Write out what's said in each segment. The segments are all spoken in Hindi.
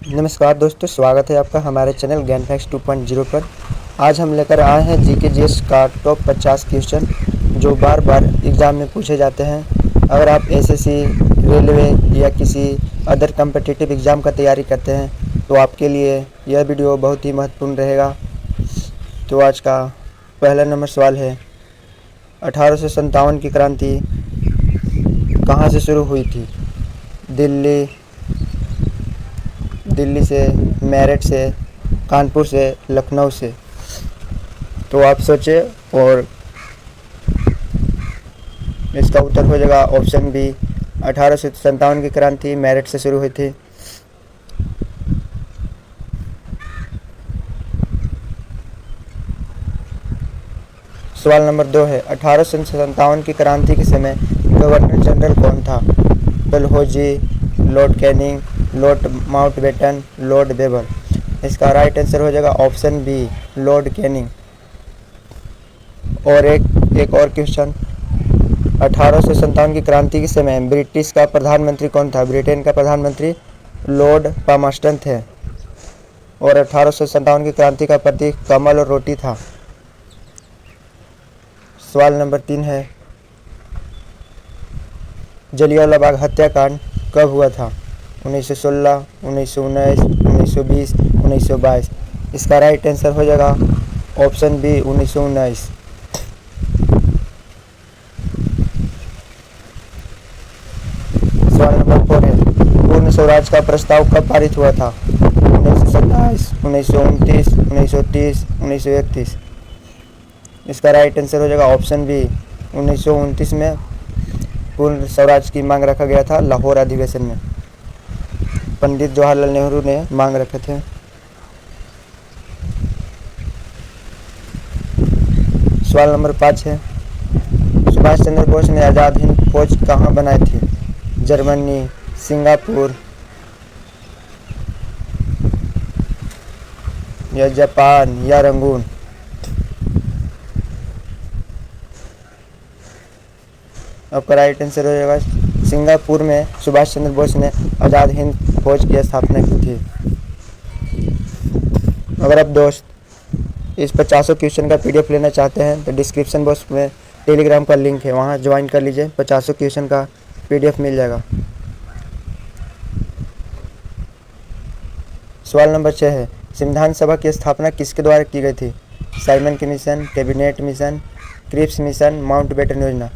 नमस्कार दोस्तों, स्वागत है आपका हमारे चैनल ज्ञान फैक्ट्स 2.0 पर। आज हम लेकर आए हैं जीके जीएस का टॉप 50 क्वेश्चन जो बार बार एग्ज़ाम में पूछे जाते हैं। अगर आप एसएससी, रेलवे या किसी अदर कम्पिटिटिव एग्ज़ाम का तैयारी करते हैं तो आपके लिए यह वीडियो बहुत ही महत्वपूर्ण रहेगा। तो आज का पहला नंबर सवाल है, 1857 की क्रांति कहाँ से शुरू हुई थी? दिल्ली से, मेरठ से, कानपुर से, लखनऊ से। तो आप सोचें और इसका उत्तर हो जाएगा ऑप्शन बी, 1857 की क्रांति मेरठ से शुरू हुई थी। सवाल नंबर 2 है, 1857 की क्रांति के समय गवर्नर जनरल कौन था? Dalhousie, Lord Canning, Lord Mountbatten, Lord Weber. इसका राइट आंसर हो जाएगा ऑप्शन बी, लॉर्ड कैनिंग। और एक और क्वेश्चन, 1857 की क्रांति के समय ब्रिटिश का प्रधानमंत्री कौन था? ब्रिटेन का प्रधानमंत्री लॉर्ड पामस्टन थे। और 1857 की क्रांति का प्रतीक कमल और रोटी था। सवाल नंबर 3 है, जलियांवाला बाग हत्याकांड कब हुआ था? 1916, 1919, 1920, 1922। इसका राइट आंसर हो जाएगा ऑप्शन बी, 1919। सवाल नंबर 4 है, पूर्ण स्वराज का प्रस्ताव कब पारित हुआ था? 1927, 1929, 1930, 1931। इसका राइट आंसर हो जाएगा ऑप्शन बी, 1929 में पूर्ण स्वराज की मांग रखा गया था। लाहौर अधिवेशन में पंडित जवाहरलाल नेहरू ने मांग रखे थे। सवाल नंबर 5 है, सुभाष चंद्र बोस ने आज़ाद हिंद फौज कहाँ बनाई थी? जर्मनी, सिंगापुर या जापान या रंगून। आपका राइट आंसर हो जाएगा सिंगापुर में सुभाष चंद्र बोस ने आज़ाद हिंद फौज की स्थापना की थी। अगर आप दोस्त इस 50 क्वेश्चन का पीडीएफ लेना चाहते हैं तो डिस्क्रिप्शन बॉक्स में टेलीग्राम का लिंक है, वहां ज्वाइन कर लीजिए। 50 क्वेश्चन का पीडीएफ मिल जाएगा। सवाल नंबर 6 है, संविधान सभा की स्थापना किसके द्वारा की गई थी? Simon commission, cabinet mission, Cripps mission, Mountbatten योजना।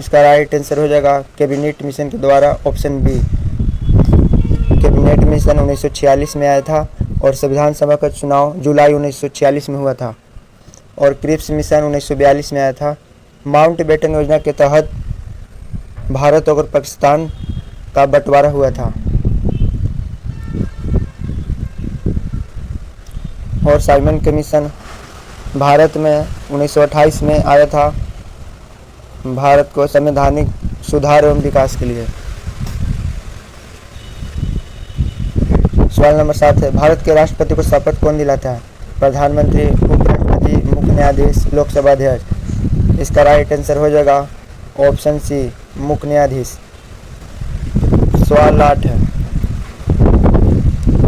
इसका राइट आंसर हो जाएगा कैबिनेट मिशन के द्वारा, ऑप्शन बी। कैबिनेट मिशन 1946 में आया था और संविधान सभा का चुनाव जुलाई 1946 में हुआ था। और क्रिप्स मिशन 1942 में आया था। माउंटबेटन योजना के तहत भारत और पाकिस्तान का बंटवारा हुआ था। और साइमन कमीशन भारत में 1928 में आया था, भारत को संवैधानिक सुधार एवं विकास के लिए। सवाल नंबर 7 है, भारत के राष्ट्रपति को शपथ कौन दिलाता है? प्रधानमंत्री, उपराष्ट्रपति, मुख्य न्यायाधीश, लोकसभा अध्यक्ष। इसका राइट आंसर हो जाएगा ऑप्शन सी, मुख्य न्यायाधीश। सवाल 8 है,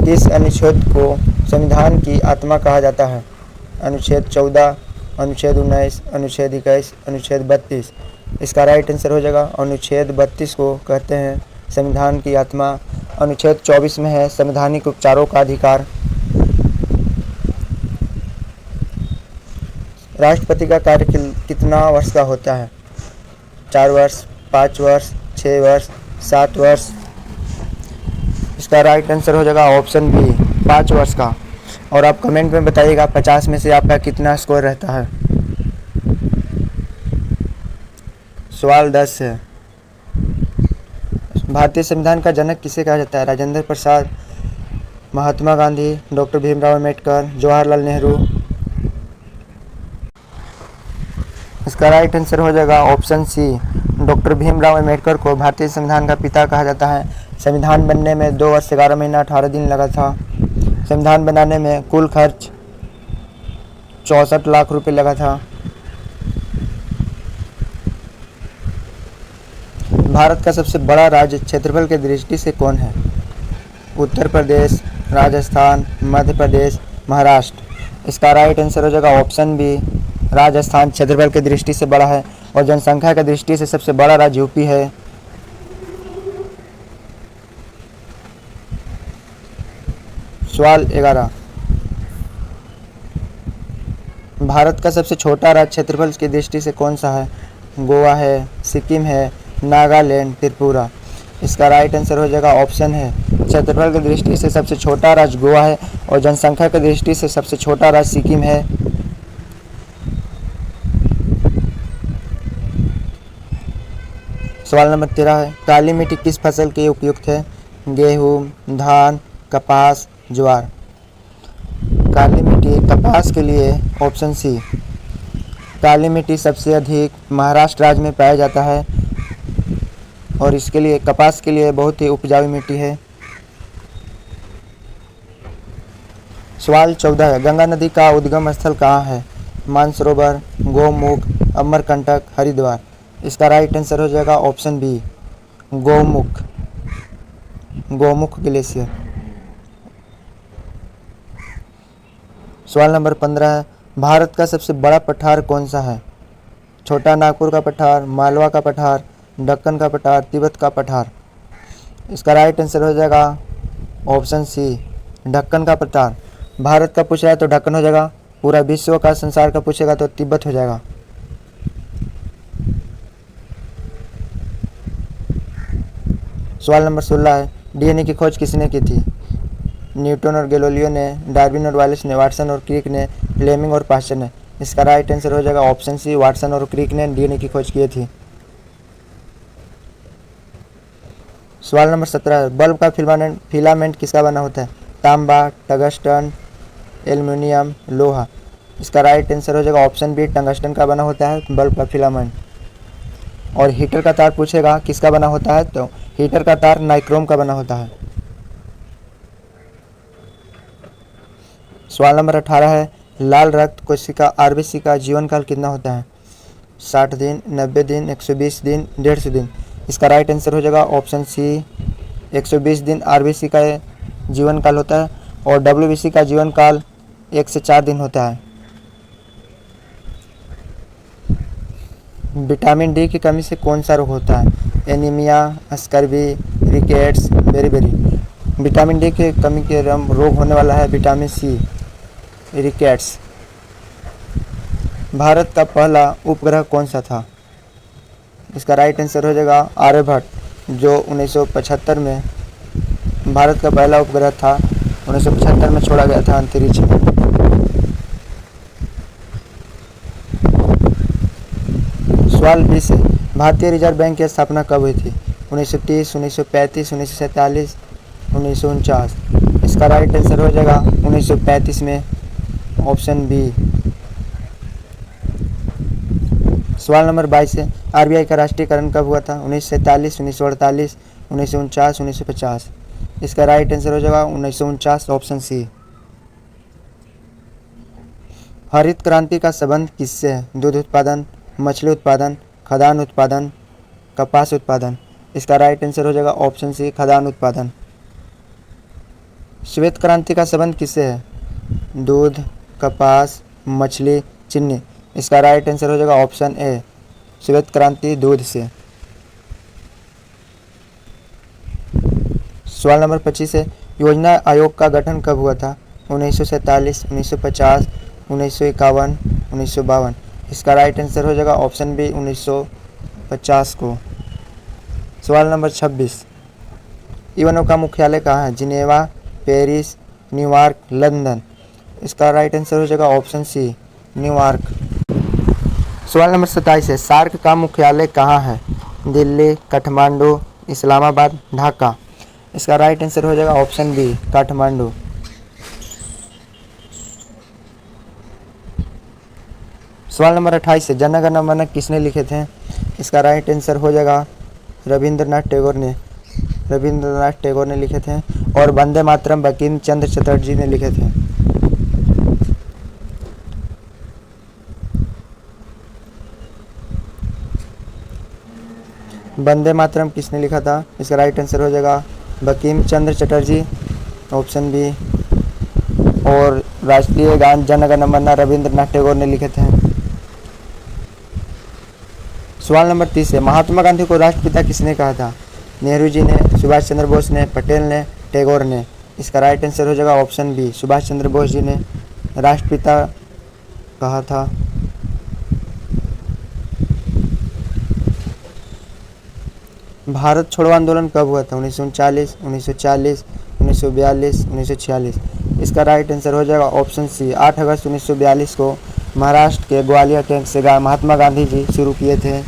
किस अनुच्छेद को संविधान की आत्मा कहा जाता है? अनुच्छेद 14, अनुच्छेद 19, अनुच्छेद 21, अनुच्छेद 32। इसका राइट आंसर हो जाएगा अनुच्छेद 32 को कहते हैं संविधान की आत्मा। अनुच्छेद 24 में है संवैधानिक उपचारों का अधिकार। राष्ट्रपति का कार्यकाल कितना वर्ष का होता है? 4 वर्ष, 5 वर्ष, 6 वर्ष, 7 वर्ष। इसका राइट आंसर हो जाएगा ऑप्शन बी, 5 वर्ष का। और आप कमेंट में बताइएगा 50 में से आपका कितना स्कोर रहता है। सवाल 10 है, भारतीय संविधान का जनक किसे कहा जाता है? राजेंद्र प्रसाद, महात्मा गांधी, डॉक्टर भीमराव अम्बेडकर, जवाहरलाल नेहरू। इसका राइट आंसर हो जाएगा option C, doctor Bhimrao Ambedkar को भारतीय संविधान का पिता कहा जाता है। संविधान बनने में 2 वर्ष 11 महीना 18 दिन लगा था। संविधान बनाने में कुल खर्च 64 लाख रुपए लगा था। भारत का सबसे बड़ा राज्य क्षेत्रफल की दृष्टि से कौन है? उत्तर प्रदेश, राजस्थान, मध्य प्रदेश, महाराष्ट्र। इसका राइट आंसर हो जाएगा ऑप्शन बी, राजस्थान क्षेत्रफल की दृष्टि से बड़ा है और जनसंख्या की दृष्टि से सबसे बड़ा राज्य यूपी है। सवाल 11, भारत का सबसे छोटा राज्य क्षेत्रफल की दृष्टि से कौन सा है? गोवा है, सिक्किम है, नागालैंड, त्रिपुरा। इसका राइट आंसर हो जाएगा ऑप्शन है, क्षेत्रफल की दृष्टि से सबसे छोटा राज्य गोवा है और जनसंख्या की दृष्टि से सबसे छोटा राज्य सिक्किम है। सवाल नंबर 13 है, काली मिट्टी किस फसल के लिए उपयुक्त है? गेहूँ, धान, कपास, ज्वार। काली मिट्टी कपास के लिए ऑप्शन सी। काली मिट्टी सबसे अधिक महाराष्ट्र राज्य में पाया जाता है और इसके लिए कपास के लिए बहुत ही उपजाऊ मिट्टी है। सवाल 14 है, गंगा नदी का उद्गम स्थल कहाँ है? मानसरोवर, गौमुख, अमरकंटक, हरिद्वार। इसका राइट आंसर हो जाएगा option B, Gaumukh, Gaumukh glacier. सवाल नंबर 15 है, भारत का सबसे बड़ा पठार कौन सा है? छोटा नागपुर का पठार, मालवा का पठार, दक्कन का पठार, तिब्बत का पठार। इसका राइट आंसर हो जाएगा ऑप्शन सी, दक्कन का पठार। भारत का पूछ रहा है तो दक्कन हो जाएगा, पूरा विश्व का संसार का पूछेगा तो तिब्बत हो जाएगा। सवाल नंबर 16 है, डीएनए की खोज किसने की थी? न्यूटन और गैलीलियो ने, डार्विन और वालिस ने, वाटसन और क्रिक ने, फ्लेमिंग और पास्चर ने। इसका राइट आंसर हो जाएगा ऑप्शन सी, वाटसन और क्रिक ने डीएनए की खोज की थी। सवाल नंबर 17 है, बल्ब का फिलामेंट किसका बना होता है? तांबा, टंगस्टन, एल्युमिनियम, लोहा। इसका राइट आंसर हो जाएगा ऑप्शन बी, टंगस्टन का बना होता है बल्ब का फिलामेंट। और हीटर का तार पूछेगा किसका बना होता है तो हीटर का तार नाइक्रोम का बना होता है। सवाल नंबर 18 है, लाल रक्त कोशिका आरबीसी का जीवन काल कितना होता है? 60 दिन, 90 दिन, 120 दिन, 150 दिन। इसका राइट आंसर हो जाएगा ऑप्शन सी, 120 दिन आरबीसी का जीवन काल होता है और डब्ल्यूबीसी का जीवन काल 1 से 4 दिन होता है। विटामिन डी की कमी से कौन सा रोग होता है? Anaemia, scurvy, rickets, beriberi. Vitamin D की कमी के रोग होने वाला है विटामिन सी, रिकेट्स। भारत का पहला उपग्रह कौन सा था? इसका राइट आंसर हो जाएगा आर्यभट्ट, जो 1975 में भारत का पहला उपग्रह था, 1975 में छोड़ा गया था अंतरिक्ष में। सवाल 20 है, भारतीय रिजर्व बैंक की स्थापना कब हुई थी? 1930, 1935, 1947, 1949। इसका राइट आंसर हो जाएगा 1935 में, ऑप्शन बी। सवाल नंबर 22 है, आरबीआई का राष्ट्रीयकरण कब हुआ था? 1947, 1948, 1949, 1950। इसका राइट आंसर हो जाएगा 1949, ऑप्शन सी। हरित क्रांति का संबंध किससे है? दूध उत्पादन, मछली उत्पादन, खाद्यान्न उत्पादन, कपास उत्पादन। इसका राइट आंसर हो जाएगा ऑप्शन सी, खाद्यान्न उत्पादन। श्वेत क्रांति का संबंध किससे है? दूध, कपास, मछली, चीनी। इसका राइट आंसर हो जाएगा ऑप्शन ए, श्वेत क्रांति दूध से। सवाल नंबर 25 है, योजना आयोग का गठन कब हुआ था? 1947, 1950, 1951, 1952। इसका राइट आंसर हो जाएगा ऑप्शन बी, 1950 को। सवाल नंबर 26, यूएनओ का मुख्यालय कहाँ है? Geneva, Paris, New York, London. इसका राइट आंसर हो जाएगा ऑप्शन सी, न्यूयॉर्क। सवाल नंबर 27 है, सार्क का मुख्यालय कहाँ है? दिल्ली, काठमांडू, इस्लामाबाद, ढाका। इसका राइट आंसर हो जाएगा ऑप्शन बी, काठमांडू। सवाल नंबर 28 है, जन गण मन किसने लिखे थे? इसका राइट आंसर हो जाएगा रविंद्रनाथ टैगोर ने लिखे थे और वंदे मातरम बंकिम चंद्र चटर्जी ने लिखे थे। वंदे मातरम किसने लिखा था? इसका राइट आंसर हो जाएगा बंकिम चंद्र चटर्जी। Option B. और राष्ट्रीय गान जन गण मन रविंद्रनाथ टैगोर ने लिखे थे। सवाल नंबर 30 है, महात्मा गांधी को राष्ट्रपिता किसने कहा था? नेहरू जी ने, सुभाष चंद्र बोस ने, पटेल ने, टैगोर ने। इसका राइट आंसर हो जाएगा ऑप्शन बी, सुभाष चंद्र बोस जी ने राष्ट्रपिता कहा था। भारत छोड़ो आंदोलन कब हुआ था? 1939, 1940, 1942, 1946। इसका राइट आंसर हो जाएगा ऑप्शन सी, 8 अगस्त 1942 को महाराष्ट्र के ग्वालियर टैंक से महात्मा गांधी जी शुरू किए थे,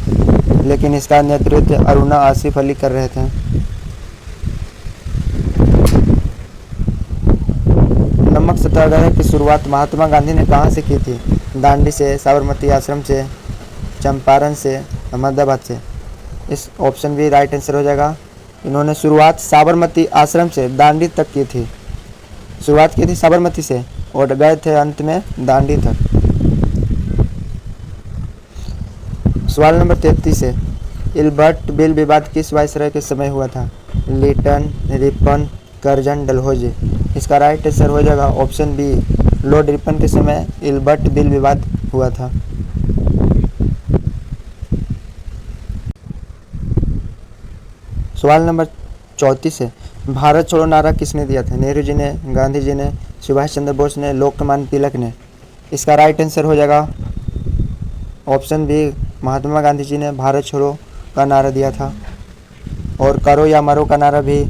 लेकिन इसका नेतृत्व अरुणा आसिफ अली कर रहे थे। नमक सत्याग्रह की शुरुआत महात्मा गांधी ने कहाँ से की थी? दांडी से, साबरमती आश्रम से, चंपारण से, अहमदाबाद से। इस ऑप्शन भी राइट आंसर हो जाएगा। इन्होंने शुरुआत साबरमती आश्रम से दांडी तक की थी। शुरुआत की थी साबरमती से और गए थे अंत में दांडी तक। सवाल नंबर 33 है, इल्बर्ट बिल विवाद किस वायसराय के समय हुआ था? Lytton, Ripon, Curzon, Dalhousie. इसका राइट आंसर हो जाएगा ऑप्शन बी, लॉर्ड रिपन के समय इल्बर्ट बिल विवाद हुआ था। सवाल नंबर 34 है, भारत छोड़ो नारा किसने दिया था? नेहरू जी ने, गांधी जी ने, सुभाष चंद्र बोस ने, लोकमान्य तिलक ने। इसका राइट आंसर हो जाएगा ऑप्शन बी, महात्मा गांधी जी ने भारत छोड़ो का नारा दिया था। और करो या मरो का नारा भी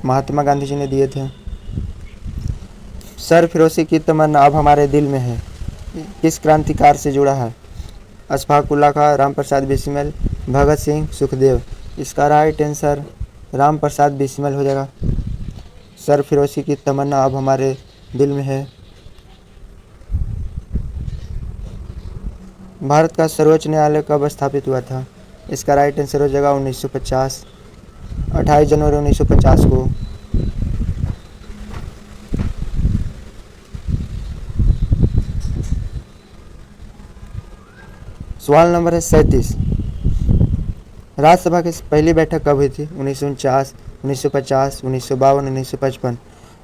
महात्मा गांधी जी ने दिए थे। सर फिरोजी की तमन्ना अब हमारे दिल में है किस क्रांतिकार से जुड़ा है? अशफाक उल्लाह खां, राम प्रसाद बिस्मिल, भगत सिंह, सुखदेव। इसका राइट आंसर राम प्रसाद बिस्मिल हो जाएगा। सर फिरोजी की तमन्ना अब हमारे दिल में है। भारत का सर्वोच्च न्यायालय कब स्थापित हुआ था? इसका राइट आंसर हो जाएगा 1950, 28 जनवरी 1950 को। सवाल नंबर है 37, राज्यसभा की पहली बैठक कब हुई थी? 1949, 1950, 1952, 1955।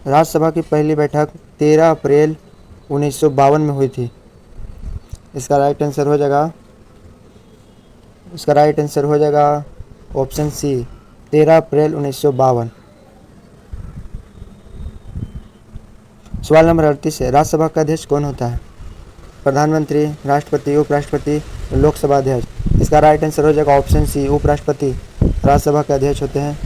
राज्यसभा की पहली बैठक 13 अप्रैल 1952 में हुई थी। इसका राइट आंसर हो जाएगा ऑप्शन सी, 13 अप्रैल 1952। सवाल नंबर 38 है, राज्यसभा का अध्यक्ष कौन होता है? प्रधानमंत्री, राष्ट्रपति, उपराष्ट्रपति, लोकसभा अध्यक्ष। इसका राइट आंसर हो जाएगा ऑप्शन सी, उपराष्ट्रपति राज्यसभा के अध्यक्ष होते हैं।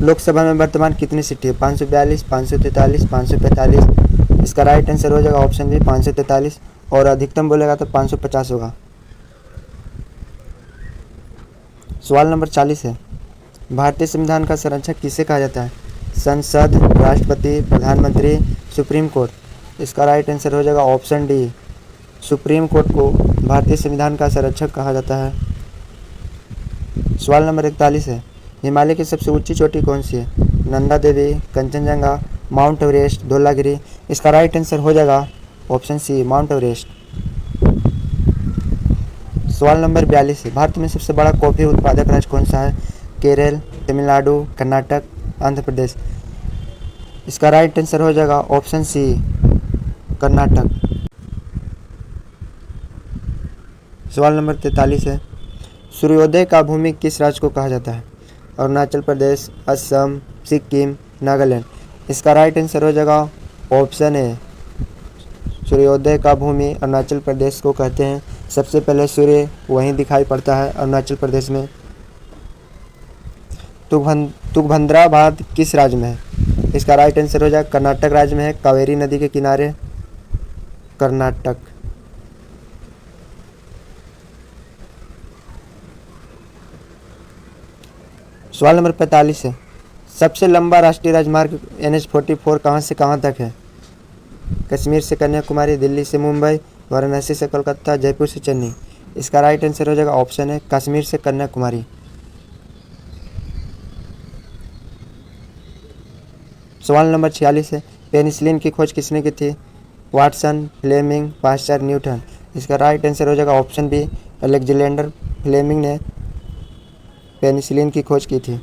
लोकसभा में वर्तमान कितनी सीटें है? 542, 543, 545। इसका राइट आंसर हो जाएगा ऑप्शन बी, 543। और अधिकतम बोलेगा तो 550 होगा। सवाल नंबर 40 है, भारतीय संविधान का संरक्षक किसे कहा जाता है? संसद, राष्ट्रपति, प्रधानमंत्री, सुप्रीम कोर्ट। इसका राइट आंसर हो जाएगा ऑप्शन डी, सुप्रीम कोर्ट को भारतीय संविधान का संरक्षक कहा जाता है। सवाल नंबर 41 है, हिमालय की सबसे ऊंची चोटी कौन सी है? Nanda Devi, Kanchenjunga, mount Everest, Dhaulagiri. इसका राइट आंसर हो जाएगा ऑप्शन सी, माउंट एवरेस्ट। सवाल नंबर 42 है, भारत में सबसे बड़ा कॉफी उत्पादक राज्य कौन सा है? केरल, तमिलनाडु, कर्नाटक, आंध्र प्रदेश। इसका राइट आंसर हो जाएगा ऑप्शन सी, कर्नाटक। सवाल नंबर 43 है, सूर्योदय का भूमि किस राज्य को कहा जाता है? अरुणाचल प्रदेश, असम, सिक्किम, नागालैंड। इसका राइट आंसर हो जाएगा ऑप्शन ए, सूर्योदय का भूमि अरुणाचल प्रदेश को कहते हैं। सबसे पहले सूर्य वहीं दिखाई पड़ता है अरुणाचल प्रदेश में। तुंगभद्रा बांध किस राज्य में है? इसका राइट आंसर हो जाएगा कर्नाटक राज्य में है, कावेरी नदी के किनारे, कर्नाटक। सवाल नंबर 45 है, सबसे लंबा राष्ट्रीय राजमार्ग NH-44 कहाँ से कहाँ तक है? कश्मीर से कन्याकुमारी, दिल्ली से मुंबई, वाराणसी से कोलकाता, जयपुर से चेन्नई। इसका राइट आंसर हो जाएगा ऑप्शन है, कश्मीर से कन्याकुमारी। सवाल नंबर 46 है, पेनिसिलिन की खोज किसने की थी? Watson, Fleming, Pasteur, Newton. इसका राइट आंसर हो जाएगा ऑप्शन बी, अलेक्जेंडर फ्लेमिंग ने पेनिसिलिन की खोज की थी।